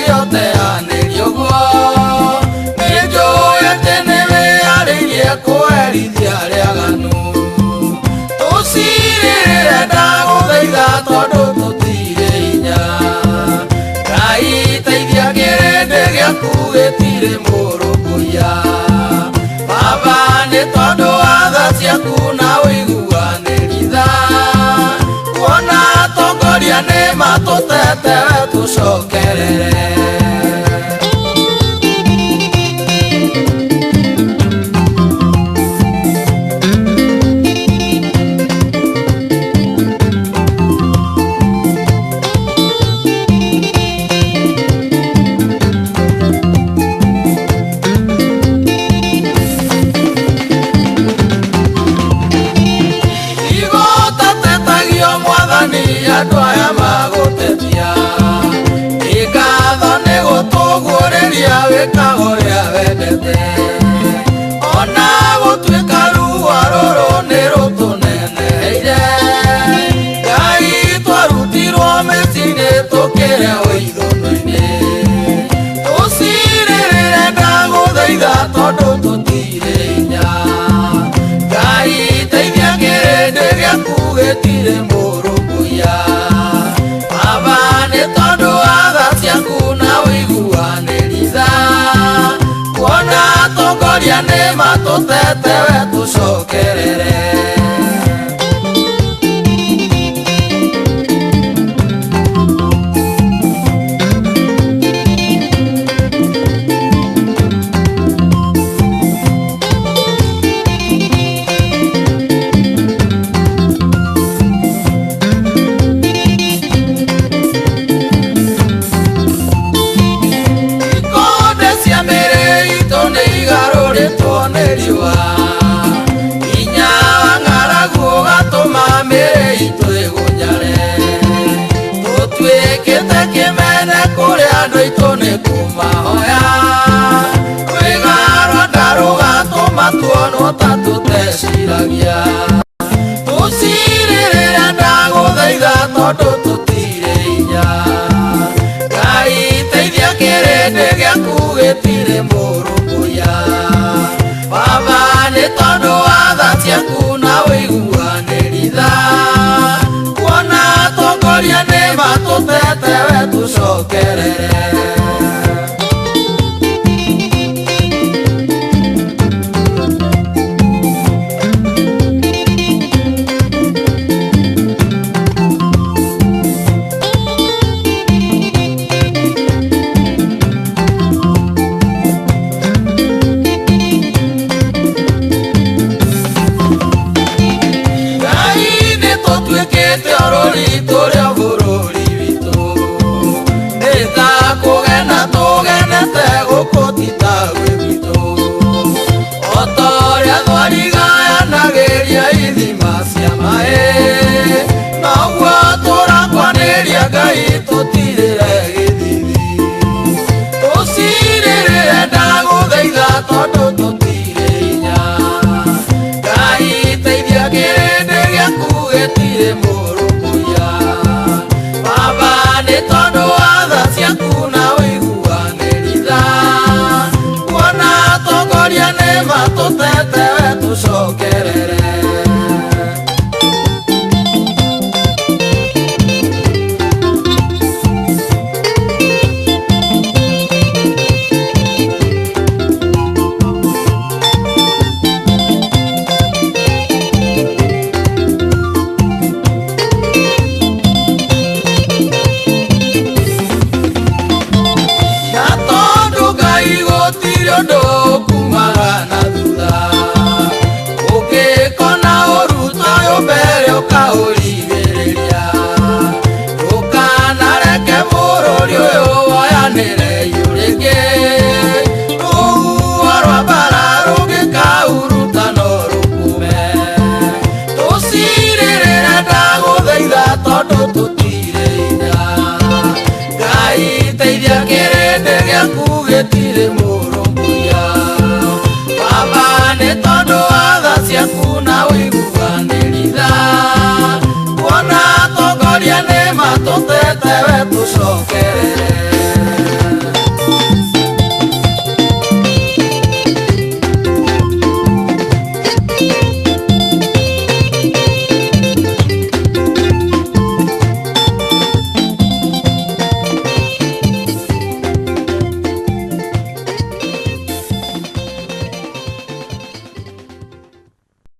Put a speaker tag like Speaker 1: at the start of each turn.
Speaker 1: teanĩrio guo nĩnjũĩ atĩ nĩwĩharĩirie kũherithia rĩaganu tũcirĩrĩre ndagũthaitha tondũ tũtirĩ hinya Ngai teithia kĩrĩndĩ gĩaku gĩtirĩ mũrũmbũiya Baba nĩ tondũ wa tha ciaku na ũiguanĩri kuona atongoria nĩ matũtete we tũcokerere andũ aya magũtetia ngatho nĩ gũtũguũrĩria wĩkaga ũrĩa wendete ona gũtuĩka rũa rũrũ nĩ rũtũneneire Ngai twarutirwo mĩciĩ-inĩ tũkĩre ũithũnũ-inĩ tũcirĩrĩre ndagũthaitha tondũ tũtirĩ hinya Ngai teithia kĩrĩndĩ gĩaku gĩtirĩ mũrũmbũiya Baba nĩ tondũ wa tha ciaku na ũiguanĩri kuona atongoria nĩ matũtete we tũcokerere Inya ng'aragu gatũma mĩĩrĩ itũ ĩgũnyare tũtuĩkĩte kĩmene kũrĩ andũ aitũ nĩ kũmahoya rwĩga rũgatũma tuonwo ta tũteciragia tũcirĩrĩre ndagũthaitha tondũ tũtirĩ hinya Ngai teithia kĩrĩndĩ gĩaku gĩtirĩ mũrũmbũiya Baba nĩ tondũ wa tha ciaku na ũiguanĩri kuona atongoria nĩ matũtete we tũcokerere Tũrĩa bũrũri witũ nĩta kũgena tũgenete gũkũ titagwĩ gwitũ o ta ũrĩa twarĩganagĩria ithima cia maĩ noguo tũrakwanĩria Ngai tũtirĩre gĩthithi tũcirĩrĩre ndagũthaitha tondũ tũtirĩ hinya Ngai teithia kĩrĩndĩ gĩaku gĩtirĩ mũrũmbũiya Baba nĩ tondũ wa tha ciaku na ũiguanĩri kuona atongoria nĩ matũtete we tũcokerere gũtirĩ ũndũ kumaga na thutha ũngĩkona ũruto ũyũ mbere ũkaũrigĩrĩria ndũkanareke bũrũri ũyũ woyanĩre rĩngĩ rũhuho rwa mbara rũngĩkaũruta no rũkume tũcirĩrĩre ndagũthaitha tondũ tũtirĩ hinya Ngai teithia kĩrĩndĩ gĩaku gĩtirĩ mũrũmbũiya